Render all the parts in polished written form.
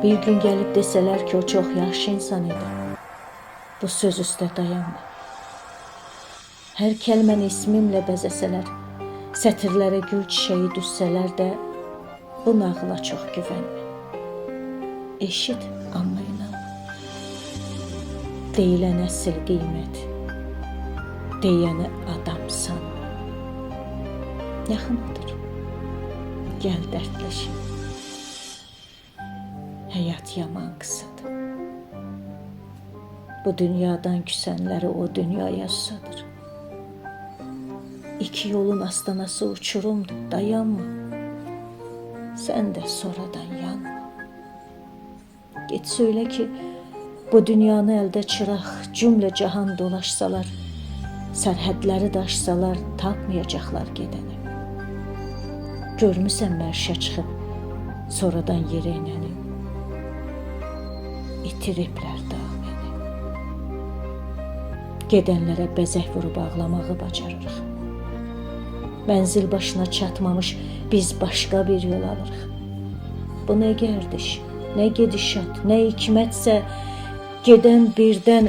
Bir gün gəlib desələr ki, o çox yaxşı insan idi, bu söz üstə dayanma. Hər kəlməni ismimlə bəzəsələr, sətirlərə gül çiçəyi düzsələr də, bu nağıla çox güvənmə. Eşit, amma inan. Deyilən əsl qiymət, deyəni adamsan. Yaxındır, gəl dərdləşin. Həyat yaman qısadır. Bu dünyadan küsənləri o dünyaya susadır. İki yolun astanası uçurumdur, dayanma. Sən də sonradan yanma. Get söylə ki, bu dünyanı əldə çıraq, cümlə cahan dolaşsalar, sərhədləri daşsalar, tapmayacaqlar gedəni. Görmüsən mərşə çıxıb, sonradan yerə inəni. İtiriblər daha məni. Gedənlərə bəzək vurub ağlamağı bacarırıq. Mənzil başına çatmamış biz başqa bir yol alırıq. Bu nə gərdiş, nə gedişat, nə hikmətsə, gedən birdən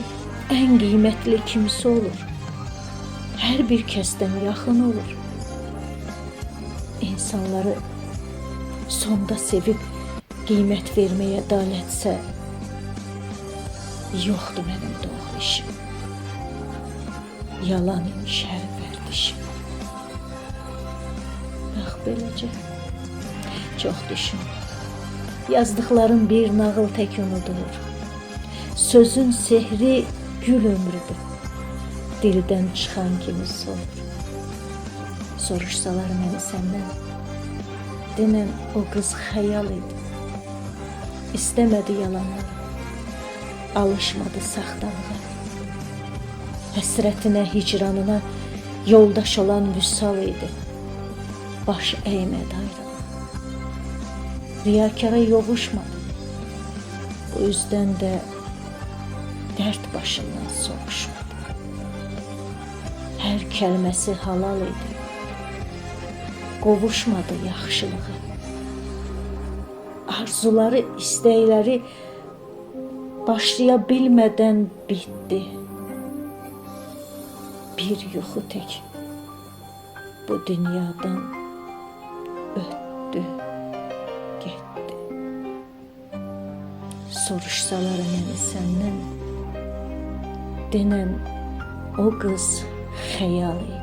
ən qiymətli kimsə olur. Hər bir kəsdən yaxın olur. İnsanları sonda sevib qiymət verməyə dalətsə, yoxdur mənim doğru işim. Yalan imiş hər vərdişim. Bax beləcə, çox düşün. Yazdıqların bir nağıl tək unudulur. Sözün sehri gül ömrüdür. Dildən çıxan kimi solur. Soruşsalar məni səndən, denən o qız xəyal idi. İstəmədi yalanları, alışmadı saxtalığa. Həsrətinə, hicranına yoldaş olan vüsal idi. Baş əymədi ayrılığa. Riyakara yovuşmadı. Bu üzdən də dərd başından soğuşmadı. Hər kəlməsi halal idi. Qovuşmadı yaxşılığı. Arzuları, istəkləri başlaya bilmədən bitdi. Bir yuxu tək bu dünyadan ötdü, getdi. Soruşsalar məni səndən, denən o qız xəyal idi.